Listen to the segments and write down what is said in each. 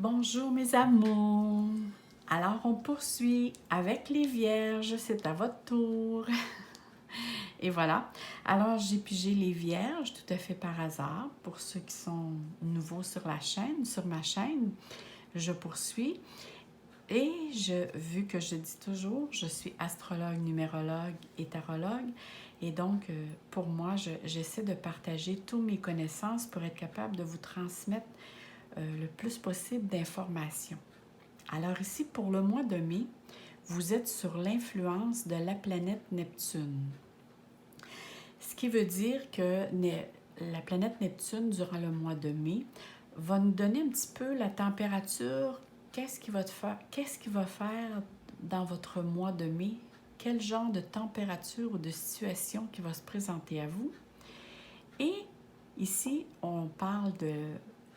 Bonjour mes amours! Alors on poursuit avec les Vierges, c'est à votre tour. Et voilà, alors j'ai pigé les Vierges tout à fait par hasard pour ceux qui sont nouveaux sur la chaîne, sur ma chaîne. Je poursuis et vu que je dis toujours, je suis astrologue, numérologue et tarologue. Et donc, pour moi, j'essaie de partager toutes mes connaissances pour être capable de vous transmettre le plus possible d'informations. Alors ici, pour le mois de mai, vous êtes sur l'influence de la planète Neptune. Ce qui veut dire que la planète Neptune, durant le mois de mai, va nous donner un petit peu la température. Qu'est-ce qu'il va faire dans votre mois de mai? Quel genre de température ou de situation qui va se présenter à vous? Et ici, on parle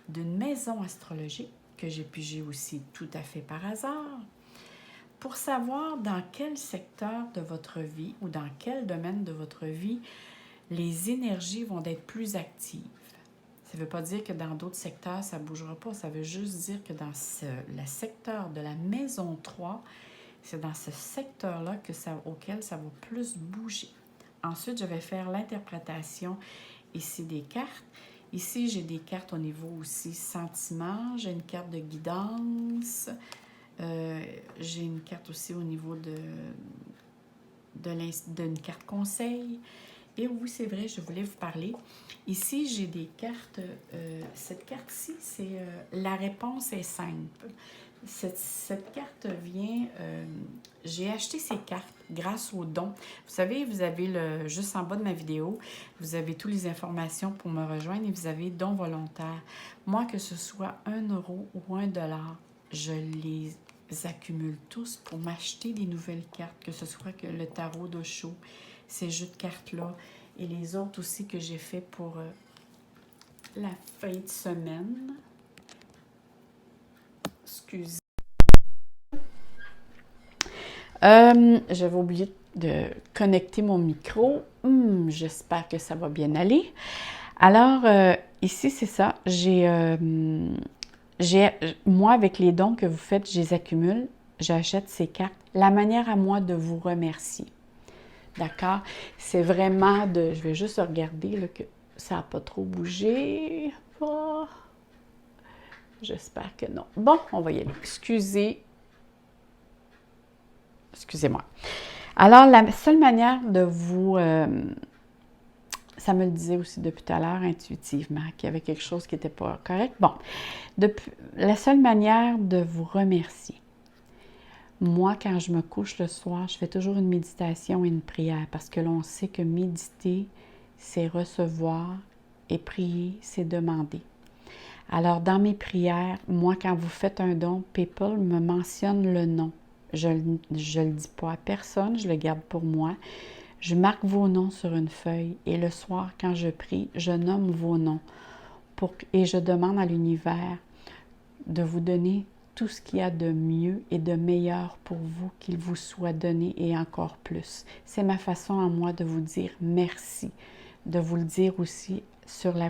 d'une maison astrologique que j'ai pigée aussi tout à fait par hasard pour savoir dans quel secteur de votre vie ou dans quel domaine de votre vie les énergies vont être plus actives. Ça ne veut pas dire que dans d'autres secteurs, ça ne bougera pas. Ça veut juste dire que dans le secteur de la maison 3, c'est dans ce secteur-là auquel ça va plus bouger. Ensuite, je vais faire l'interprétation ici des cartes. Ici, j'ai des cartes au niveau aussi sentiment. J'ai une carte de guidance. J'ai une carte aussi au niveau d'une carte conseil. Et oui, c'est vrai, je voulais vous parler. Ici, j'ai des cartes. Cette carte-ci, c'est la réponse est simple. Cette carte vient... j'ai acheté ces cartes grâce aux dons. Vous savez, vous avez juste en bas de ma vidéo, vous avez toutes les informations pour me rejoindre et vous avez dons volontaires. Moi, que ce soit 1 euro ou 1 dollar, je les accumule tous pour m'acheter des nouvelles cartes, que ce soit que le tarot d'Osho, ces jeux de cartes-là, et les autres aussi que j'ai fait pour la fin de semaine. Excusez. J'avais oublié de connecter mon micro. J'espère que ça va bien aller. Alors, ici, c'est ça. Moi, avec les dons que vous faites, je les accumule. J'achète ces cartes. La manière à moi de vous remercier. D'accord? C'est vraiment de... Je vais juste regarder là, que ça n'a pas trop bougé. Oh. J'espère que non. Bon, on va y aller. Excusez-moi. Alors, la seule manière de vous... ça me le disait aussi depuis tout à l'heure, intuitivement, qu'il y avait quelque chose qui n'était pas correct. Bon, la seule manière de vous remercier. Moi, quand je me couche le soir, je fais toujours une méditation et une prière parce que l'on sait que méditer, c'est recevoir et prier, c'est demander. Alors, dans mes prières, moi, quand vous faites un don, PayPal me mentionne le nom. Je ne le dis pas à personne, je le garde pour moi. Je marque vos noms sur une feuille et le soir, quand je prie, je nomme vos noms et je demande à l'univers de vous donner tout ce qu'il y a de mieux et de meilleur pour vous, qu'il vous soit donné et encore plus. C'est ma façon à moi de vous dire merci, de vous le dire aussi sur la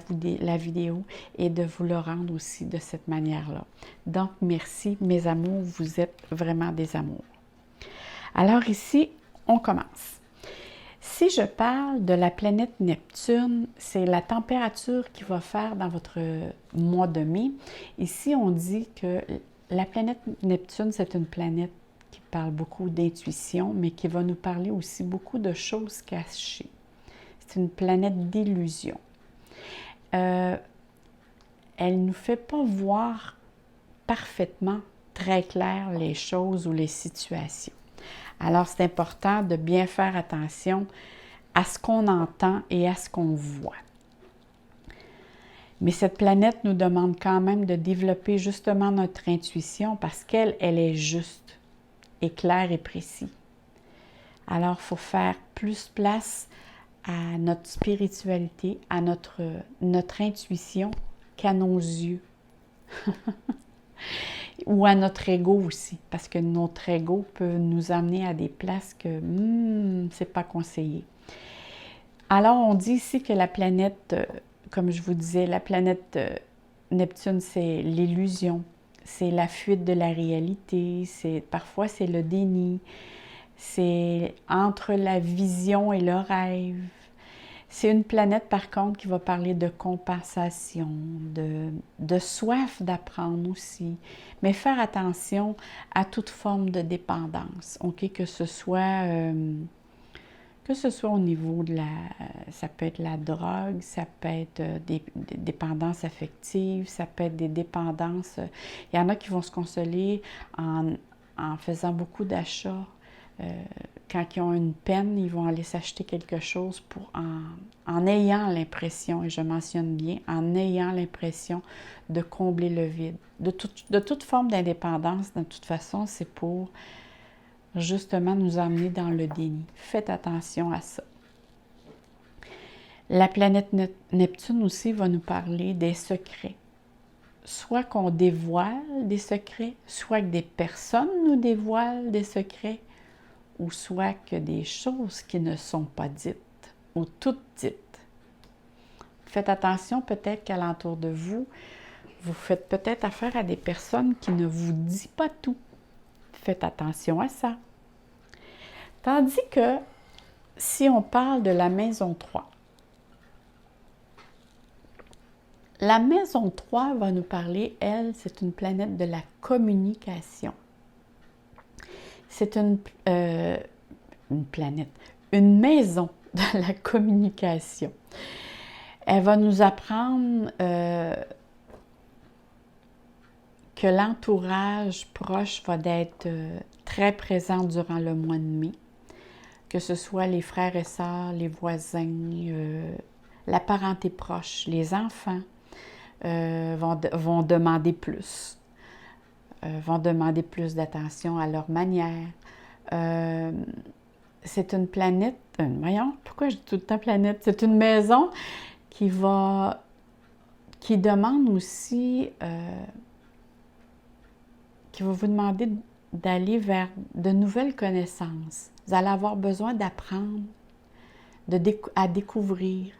vidéo et de vous le rendre aussi de cette manière-là. Donc, merci mes amours, vous êtes vraiment des amours. Alors ici, on commence. Si je parle de la planète Neptune, c'est la température qu'il va faire dans votre mois de mai. Ici, on dit que la planète Neptune, c'est une planète qui parle beaucoup d'intuition, mais qui va nous parler aussi beaucoup de choses cachées. C'est une planète d'illusion. Elle ne nous fait pas voir parfaitement, très clair les choses ou les situations. Alors, c'est important de bien faire attention à ce qu'on entend et à ce qu'on voit. Mais cette planète nous demande quand même de développer justement notre intuition parce qu'elle est juste et claire et précise. Alors, il faut faire plus place à notre spiritualité, à notre intuition qu'à nos yeux. Ou à notre ego aussi, parce que notre ego peut nous amener à des places que c'est pas conseillé. Alors, on dit ici que la planète, comme je vous disais, la planète Neptune, c'est l'illusion, c'est la fuite de la réalité, parfois c'est le déni, c'est entre la vision et le rêve. C'est une planète, par contre, qui va parler de compensation, de soif d'apprendre aussi. Mais faire attention à toute forme de dépendance, OK? Que ce soit au niveau de ça peut être la drogue, ça peut être des dépendances affectives, ça peut être des dépendances. Il y en a qui vont se consoler en faisant beaucoup d'achats. Quand ils ont une peine, ils vont aller s'acheter quelque chose en ayant l'impression, et je mentionne bien, en ayant l'impression de combler le vide. De toute forme d'indépendance, de toute façon, c'est pour justement nous emmener dans le déni. Faites attention à ça. La planète Neptune aussi va nous parler des secrets. Soit qu'on dévoile des secrets, soit que des personnes nous dévoilent des secrets, ou soit que des choses qui ne sont pas dites, ou toutes dites. Faites attention peut-être qu'alentour de vous, vous faites peut-être affaire à des personnes qui ne vous disent pas tout. Faites attention à ça. Tandis que si on parle de la maison 3, la maison 3 va nous parler, elle, c'est une planète de la communication. C'est une planète, une maison de la communication. Elle va nous apprendre que l'entourage proche va être très présent durant le mois de mai, que ce soit les frères et sœurs, les voisins, la parenté proche, les enfants vont demander plus. Vont demander plus d'attention à leur manière. C'est une planète, voyons, pourquoi je dis tout le temps planète? C'est une maison qui demande aussi, qui va vous demander d'aller vers de nouvelles connaissances. Vous allez avoir besoin d'apprendre, à découvrir,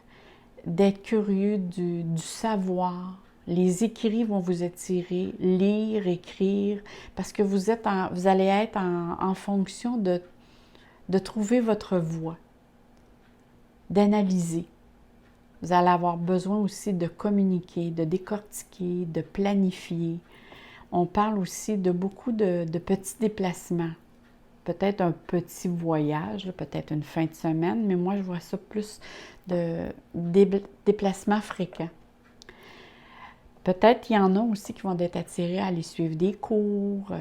d'être curieux du savoir. Les écrits vont vous attirer, lire, écrire, parce que vous allez être en fonction de trouver votre voie, d'analyser. Vous allez avoir besoin aussi de communiquer, de décortiquer, de planifier. On parle aussi de beaucoup de petits déplacements. Peut-être un petit voyage, peut-être une fin de semaine, mais moi, je vois ça plus de déplacements fréquents. Peut-être qu'il y en a aussi qui vont être attirés à aller suivre des cours,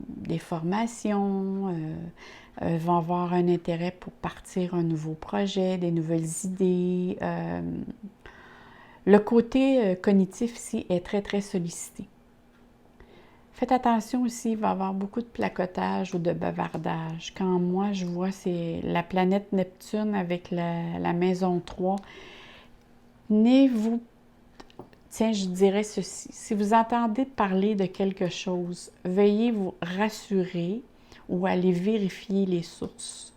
des formations, vont avoir un intérêt pour partir un nouveau projet, des nouvelles idées. Le côté cognitif ici est très, très sollicité. Faites attention aussi, il va y avoir beaucoup de placotage ou de bavardage. Quand moi, je vois, c'est la planète Neptune avec la maison 3. Tiens, je dirais ceci. Si vous entendez parler de quelque chose, veuillez vous rassurer ou aller vérifier les sources.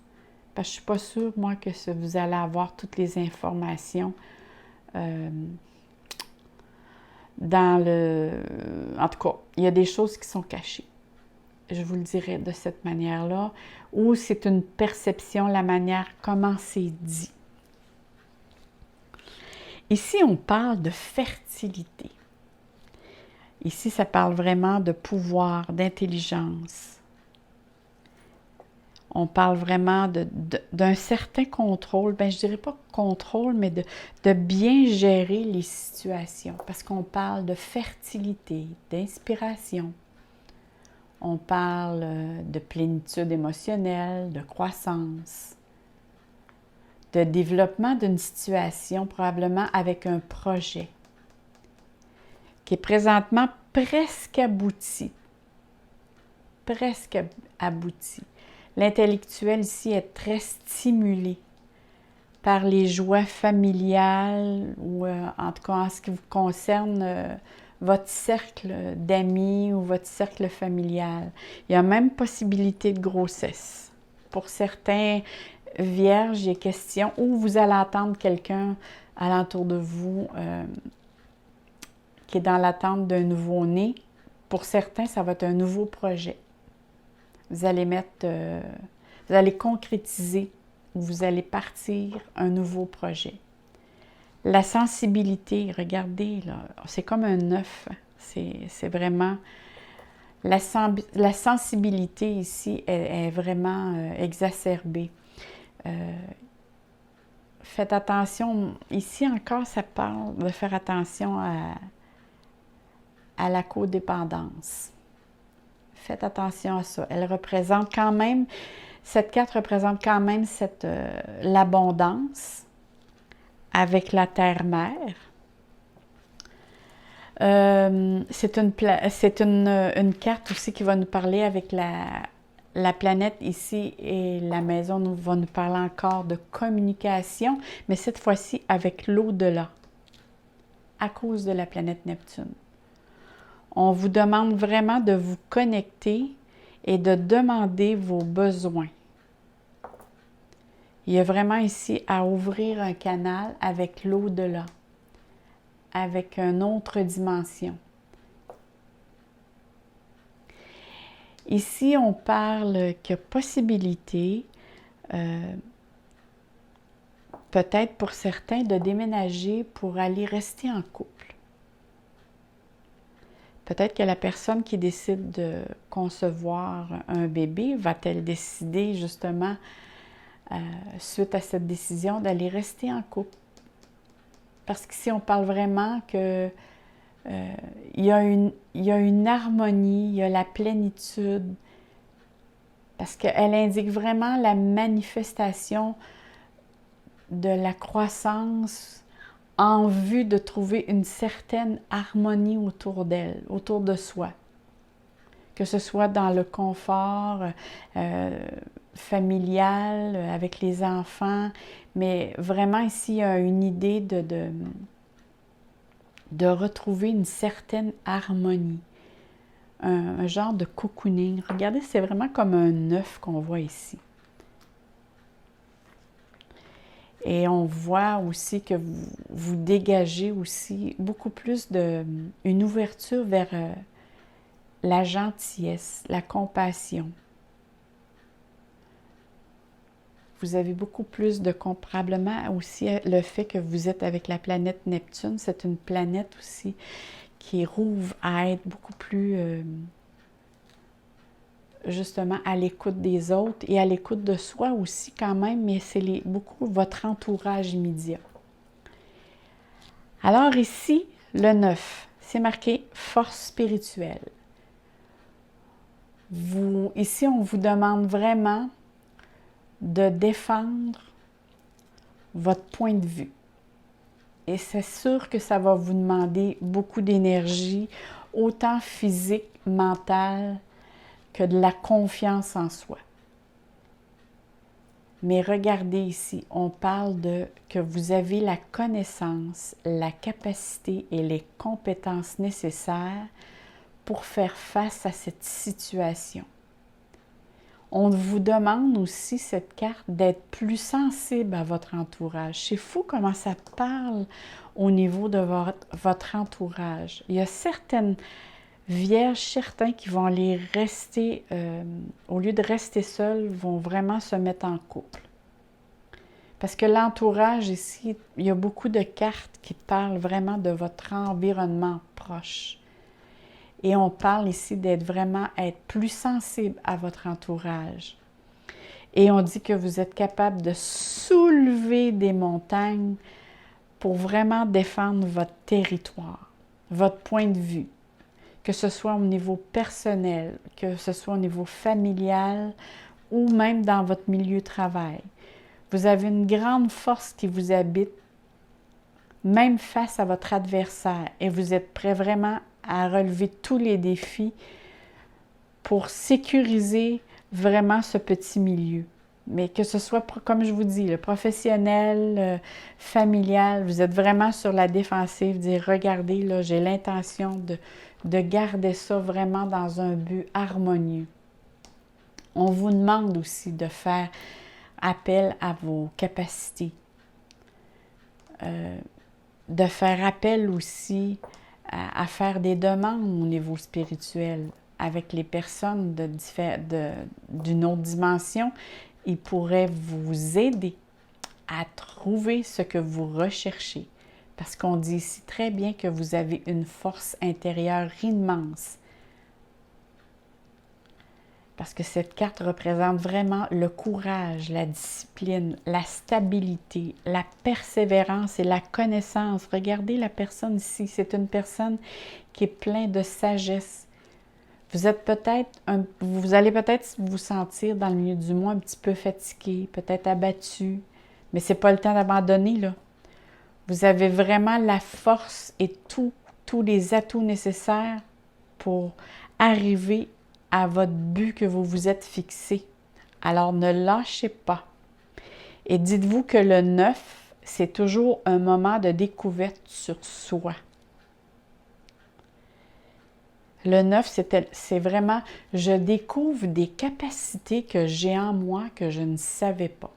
Parce que je ne suis pas sûre, moi, que vous allez avoir toutes les informations En tout cas, il y a des choses qui sont cachées. Je vous le dirais de cette manière-là. Ou c'est une perception, la manière comment c'est dit. Ici, on parle de fertilité. Ici, ça parle vraiment de pouvoir, d'intelligence. On parle vraiment d'un certain contrôle. Je ne dirais pas contrôle, mais de bien gérer les situations. Parce qu'on parle de fertilité, d'inspiration. On parle de plénitude émotionnelle, de croissance, de développement d'une situation, probablement avec un projet qui est présentement presque abouti. Presque abouti. L'intellectuel ici est très stimulé par les joies familiales ou en tout cas en ce qui vous concerne votre cercle d'amis ou votre cercle familial. Il y a même possibilité de grossesse. Pour certains vierges, il est question où vous allez attendre quelqu'un alentour de vous qui est dans l'attente d'un nouveau-né Pour certains, ça va être un nouveau projet. Vous allez vous allez concrétiser ou vous allez partir un nouveau projet. La sensibilité, regardez, là, c'est comme un œuf. C'est vraiment... La sensibilité ici est vraiment exacerbée. Faites attention, ici encore, ça parle de faire attention à la codépendance. Faites attention à ça. Elle représente quand même, cette carte représente quand même l'abondance avec la terre-mère. C'est une carte aussi qui va nous parler avec la planète ici et la maison va nous parler encore de communication, mais cette fois-ci avec l'au-delà, à cause de la planète Neptune. On vous demande vraiment de vous connecter et de demander vos besoins. Il y a vraiment ici à ouvrir un canal avec l'au-delà, avec une autre dimension. Ici, on parle qu'il y a possibilité, peut-être pour certains, de déménager pour aller rester en couple. Peut-être que la personne qui décide de concevoir un bébé va-t-elle décider justement, suite à cette décision, d'aller rester en couple. Parce qu'ici, on parle vraiment que il y a une harmonie, il y a la plénitude. Parce qu'elle indique vraiment la manifestation de la croissance en vue de trouver une certaine harmonie autour d'elle, autour de soi. Que ce soit dans le confort familial, avec les enfants, mais vraiment ici, il y a une idée de retrouver une certaine harmonie, un genre de cocooning. Regardez, c'est vraiment comme un œuf qu'on voit ici. Et on voit aussi que vous dégagez aussi beaucoup plus une ouverture vers la gentillesse, la compassion. Vous avez beaucoup plus de probablement aussi le fait que vous êtes avec la planète Neptune. C'est une planète aussi qui rouvre à être beaucoup plus justement à l'écoute des autres et à l'écoute de soi aussi quand même, mais c'est beaucoup votre entourage immédiat. Alors ici, le 9, c'est marqué force spirituelle. Ici, on vous demande vraiment de défendre votre point de vue. Et c'est sûr que ça va vous demander beaucoup d'énergie, autant physique, mentale, que de la confiance en soi. Mais regardez ici, on parle que vous avez la connaissance, la capacité et les compétences nécessaires pour faire face à cette situation. On vous demande aussi, cette carte, d'être plus sensible à votre entourage. C'est fou comment ça parle au niveau de votre entourage. Il y a certaines vierges, certains qui vont aller rester, au lieu de rester seuls, vont vraiment se mettre en couple. Parce que l'entourage ici, il y a beaucoup de cartes qui parlent vraiment de votre environnement proche. Et on parle ici d'être plus sensible à votre entourage. Et on dit que vous êtes capable de soulever des montagnes pour vraiment défendre votre territoire, votre point de vue. Que ce soit au niveau personnel, que ce soit au niveau familial ou même dans votre milieu de travail. Vous avez une grande force qui vous habite, même face à votre adversaire, et vous êtes prêt vraiment à relever tous les défis pour sécuriser vraiment ce petit milieu. Mais que ce soit, comme je vous dis, le professionnel, familial, vous êtes vraiment sur la défensive, dire regardez, là, j'ai l'intention de garder ça vraiment dans un but harmonieux. On vous demande aussi de faire appel à vos capacités, de faire appel aussi à faire des demandes au niveau spirituel avec les personnes d'une autre dimension. Ils pourraient vous aider à trouver ce que vous recherchez. Parce qu'on dit ici très bien que vous avez une force intérieure immense. Parce que cette carte représente vraiment le courage, la discipline, la stabilité, la persévérance et la connaissance. Regardez la personne ici, c'est une personne qui est pleine de sagesse. Vous allez peut-être vous sentir dans le milieu du mois un petit peu fatigué, peut-être abattu, mais ce n'est pas le temps d'abandonner, là. Vous avez vraiment la force et tous les atouts nécessaires pour arriver à votre but que vous vous êtes fixé. Alors, ne lâchez pas. Et dites-vous que le 9, c'est toujours un moment de découverte sur soi. Le 9, c'est vraiment, je découvre des capacités que j'ai en moi que je ne savais pas.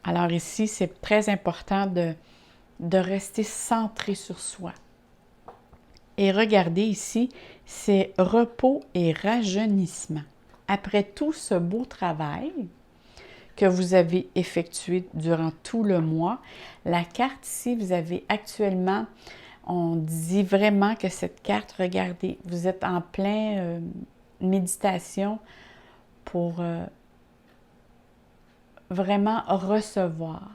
Alors ici, c'est très important de rester centré sur soi. Et regardez ici, c'est repos et rajeunissement. Après tout ce beau travail que vous avez effectué durant tout le mois, la carte ici, vous avez actuellement, on dit vraiment que cette carte, regardez, vous êtes en plein méditation pour vraiment recevoir.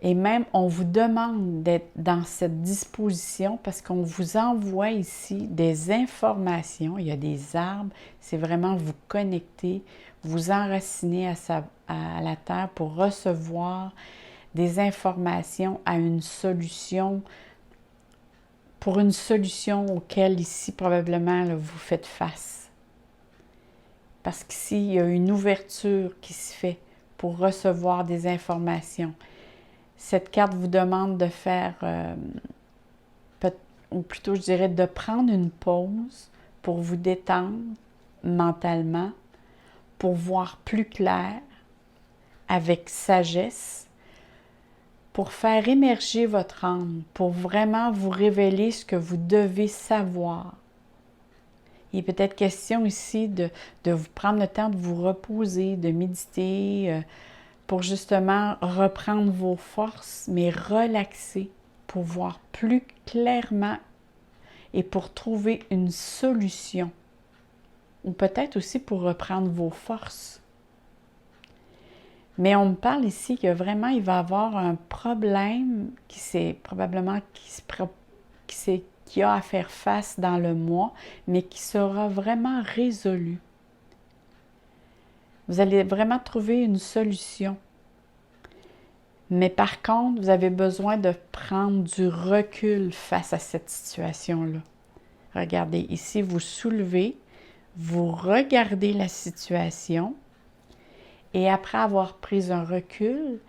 Et même, on vous demande d'être dans cette disposition parce qu'on vous envoie ici des informations. Il y a des arbres. C'est vraiment vous connecter, vous enraciner à la terre pour recevoir des informations à une solution, pour une solution auquel ici, probablement, là, vous faites face. Parce qu'ici, il y a une ouverture qui se fait pour recevoir des informations. Cette carte vous demande de faire, ou plutôt je dirais de prendre une pause pour vous détendre mentalement, pour voir plus clair, avec sagesse, pour faire émerger votre âme, pour vraiment vous révéler ce que vous devez savoir. Il est peut-être question ici de vous prendre le temps de vous reposer, de méditer, pour justement reprendre vos forces, mais relaxer, pour voir plus clairement et pour trouver une solution. Ou peut-être aussi pour reprendre vos forces. Mais on me parle ici que vraiment il va y avoir un problème qui a à faire face dans le mois, mais qui sera vraiment résolu. Vous allez vraiment trouver une solution. Mais par contre, vous avez besoin de prendre du recul face à cette situation-là. Regardez, ici, vous soulevez, vous regardez la situation et après avoir pris un recul,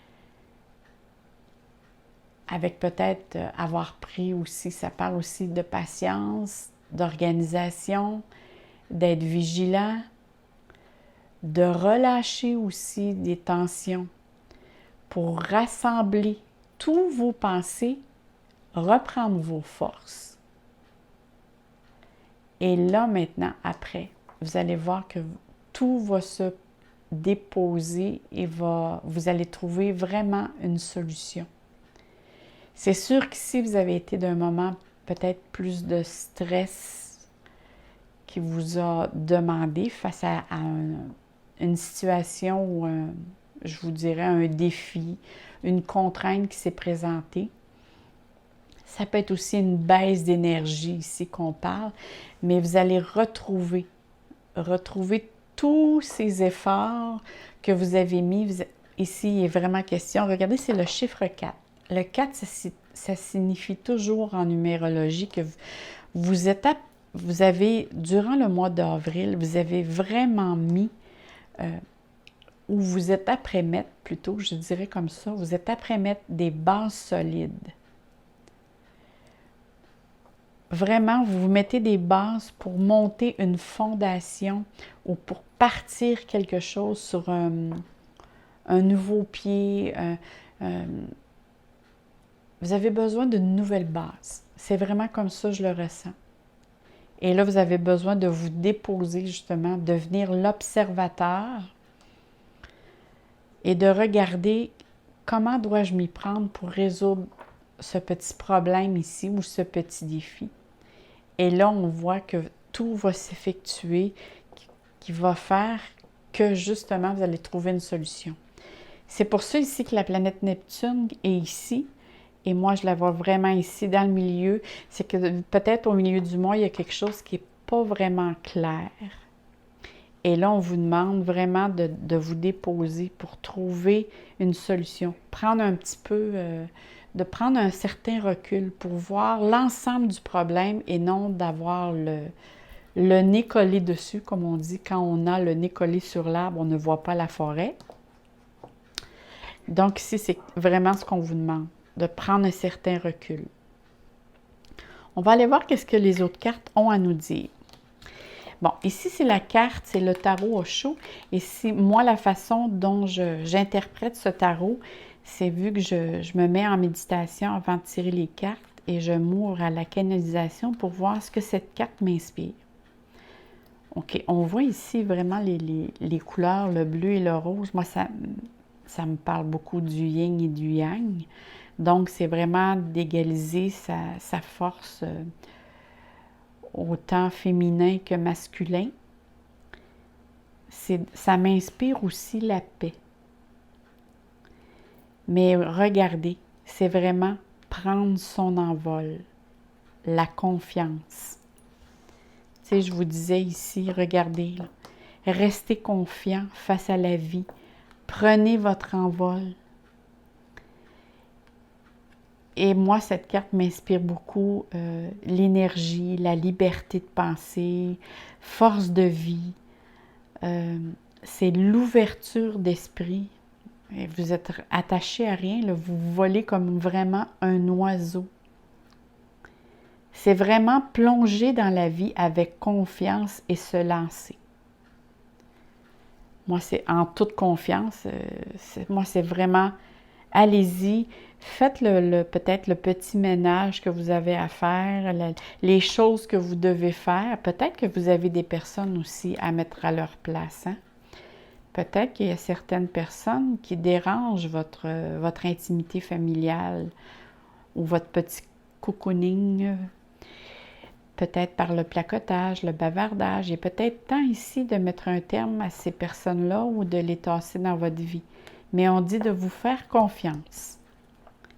avec peut-être avoir pris aussi, ça parle aussi de patience, d'organisation, d'être vigilant, de relâcher aussi des tensions pour rassembler tous vos pensées, reprendre vos forces. Et là, maintenant, après, vous allez voir que tout va se déposer et vous allez trouver vraiment une solution. C'est sûr qu'ici, vous avez été d'un moment peut-être plus de stress qui vous a demandé face à une situation ou je vous dirais un défi, une contrainte qui s'est présentée. Ça peut être aussi une baisse d'énergie ici qu'on parle, mais vous allez retrouver tous ces efforts que vous avez mis. Ici, il est vraiment question, regardez, c'est le chiffre 4. Le 4, ça signifie toujours en numérologie que vous avez, durant le mois d'avril, vous avez vraiment mis, ou vous êtes après mettre, plutôt, je dirais comme ça, vous êtes après mettre des bases solides. Vraiment, vous vous mettez des bases pour monter une fondation ou pour partir quelque chose sur un nouveau pied, vous avez besoin d'une nouvelle base. C'est vraiment comme ça que je le ressens. Et là, vous avez besoin de vous déposer justement, devenir l'observateur et de regarder comment dois-je m'y prendre pour résoudre ce petit problème ici ou ce petit défi. Et là, on voit que tout va s'effectuer, qui va faire que justement, vous allez trouver une solution. C'est pour ça ici que la planète Neptune est ici. Et moi, je la vois vraiment ici, dans le milieu. C'est que peut-être au milieu du mois, il y a quelque chose qui n'est pas vraiment clair. Et là, on vous demande vraiment de vous déposer pour trouver une solution. Prendre un petit peu, de prendre un certain recul pour voir l'ensemble du problème et non d'avoir le nez collé dessus, comme on dit. Quand on a le nez collé sur l'arbre, on ne voit pas la forêt. Donc ici, c'est vraiment ce qu'on vous demande, de prendre un certain recul. On va aller voir qu'est-ce que les autres cartes ont à nous dire. Bon, ici, c'est la carte, c'est le tarot Osho. Et c'est moi, la façon dont j'interprète ce tarot, c'est vu que je me mets en méditation avant de tirer les cartes et je m'ouvre à la canalisation pour voir ce que cette carte m'inspire. OK, on voit ici vraiment les couleurs, le bleu et le rose. Moi, ça me parle beaucoup du yin et du yang. Donc, c'est vraiment d'égaliser sa force autant féminin que masculin. Ça m'inspire aussi la paix. Mais regardez, c'est vraiment prendre son envol, la confiance. Tu sais, je vous disais ici, regardez, là, restez confiant face à la vie. Prenez votre envol. Et moi, cette carte m'inspire beaucoup l'énergie, la liberté de penser, force de vie. C'est l'ouverture d'esprit. Et vous êtes attaché à rien, là, vous volez comme vraiment un oiseau. C'est vraiment plonger dans la vie avec confiance et se lancer. Moi, c'est en toute confiance. Moi, c'est vraiment, allez-y, faites peut-être le petit ménage que vous avez à faire, les choses que vous devez faire. Peut-être que vous avez des personnes aussi à mettre à leur place. Hein? Peut-être qu'il y a certaines personnes qui dérangent votre intimité familiale ou votre petit cocooning, peut-être par le placotage, le bavardage. Il est peut-être temps ici de mettre un terme à ces personnes-là ou de les tasser dans votre vie. Mais on dit de vous faire confiance.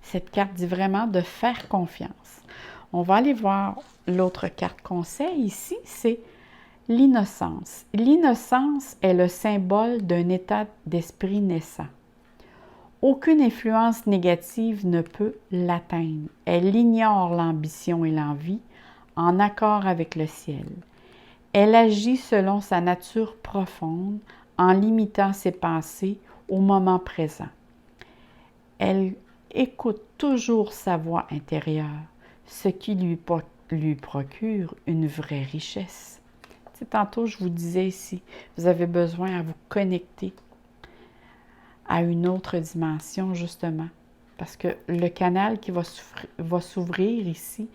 Cette carte dit vraiment de faire confiance. On va aller voir l'autre carte conseil ici, c'est l'innocence. L'innocence est le symbole d'un état d'esprit naissant. Aucune influence négative ne peut l'atteindre. Elle ignore l'ambition et l'envie, en accord avec le ciel. Elle agit selon sa nature profonde, en limitant ses pensées au moment présent. Elle écoute toujours sa voix intérieure, ce qui lui procure une vraie richesse. Tu sais, tantôt, je vous disais ici, vous avez besoin à vous connecter à une autre dimension, justement. Parce que le canal qui va s'ouvrir ici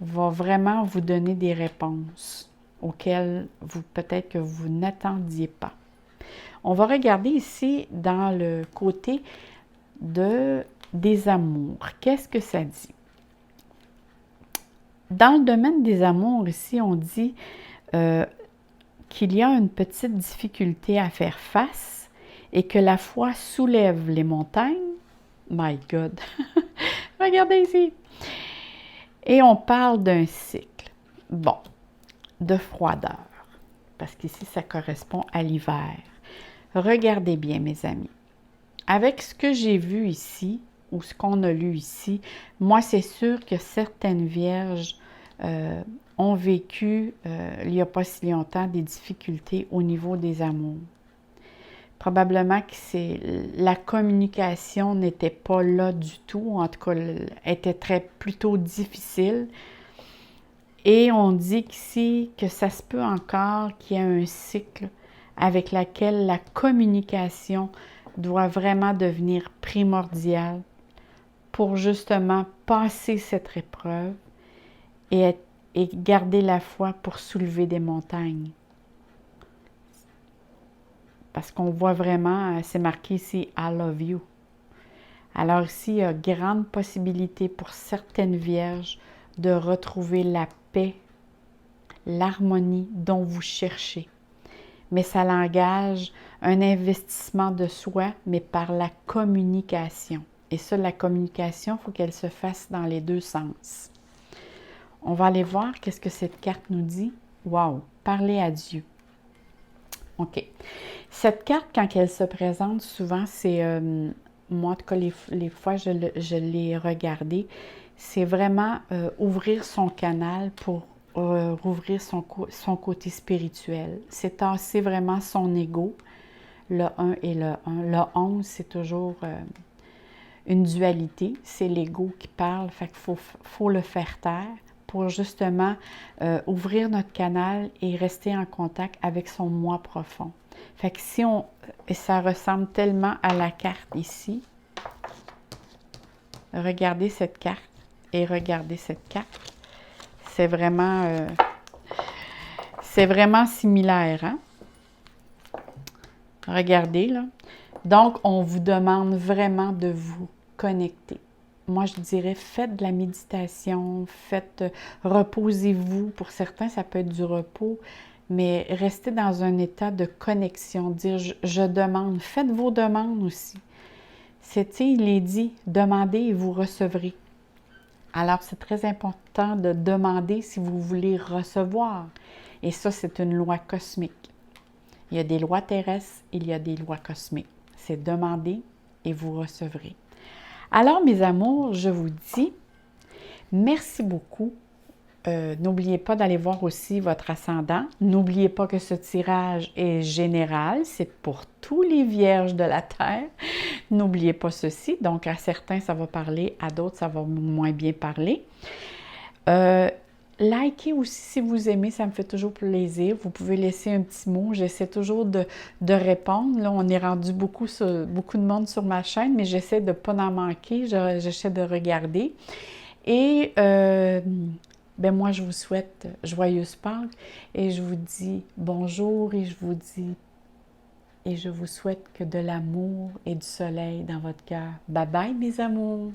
va vraiment vous donner des réponses auxquelles peut-être que vous n'attendiez pas. On va regarder ici dans le côté des amours. Qu'est-ce que ça dit? Dans le domaine des amours, ici, on dit qu'il y a une petite difficulté à faire face et que la foi soulève les montagnes. My God! Regardez ici! Et on parle d'un cycle. Bon, de froideur, parce qu'ici, ça correspond à l'hiver. Regardez bien, mes amis. Avec ce que j'ai vu ici, ou ce qu'on a lu ici, moi, c'est sûr que certaines vierges ont vécu, il n'y a pas si longtemps, des difficultés au niveau des amours. Probablement que la communication n'était pas là du tout, en tout cas, elle était plutôt difficile. Et on dit qu'ici que ça se peut encore qu'il y ait un cycle avec lequel la communication doit vraiment devenir primordial pour justement passer cette épreuve et garder la foi pour soulever des montagnes. Parce qu'on voit vraiment, c'est marqué ici « I love you ». Alors ici, il y a grande possibilité pour certaines vierges de retrouver la paix, l'harmonie dont vous cherchez. Mais ça engage un investissement de soi, mais par la communication. Et ça, la communication, il faut qu'elle se fasse dans les deux sens. On va aller voir qu'est-ce que cette carte nous dit. Wow! Parler à Dieu. OK. Cette carte, quand elle se présente, souvent, c'est... moi, en tout cas, les fois je l'ai regardée, c'est vraiment ouvrir son canal pour rouvrir son côté spirituel. C'est tasser vraiment son ego, le 1 et le 1. Le 11, c'est toujours une dualité. C'est l'ego qui parle, fait qu'il faut le faire taire pour justement ouvrir notre canal et rester en contact avec son moi profond. Fait que si on... Ça ressemble tellement à la carte ici. Regardez cette carte et regardez cette carte. C'est vraiment similaire, hein? Regardez, là. Donc, on vous demande vraiment de vous connecter. Moi, je dirais, faites de la méditation, reposez-vous. Pour certains, ça peut être du repos, mais restez dans un état de connexion. Dire, je demande. Faites vos demandes aussi. Il est dit, demandez et vous recevrez. Alors, c'est très important de demander si vous voulez recevoir. Et ça, c'est une loi cosmique. Il y a des lois terrestres, il y a des lois cosmiques. C'est demander et vous recevrez. Alors, mes amours, je vous dis merci beaucoup. N'oubliez pas d'aller voir aussi votre ascendant. N'oubliez pas que ce tirage est général. C'est pour tous les vierges de la Terre. N'oubliez pas ceci. Donc, à certains, ça va parler. À d'autres, ça va moins bien parler. Likez aussi si vous aimez. Ça me fait toujours plaisir. Vous pouvez laisser un petit mot. J'essaie toujours de répondre. Là, on est rendu beaucoup de monde sur ma chaîne, mais j'essaie de ne pas en manquer. J'essaie de regarder. Et... moi, je vous souhaite joyeuse Pâques et je vous dis bonjour et je vous souhaite que de l'amour et du soleil dans votre cœur. Bye bye, mes amours!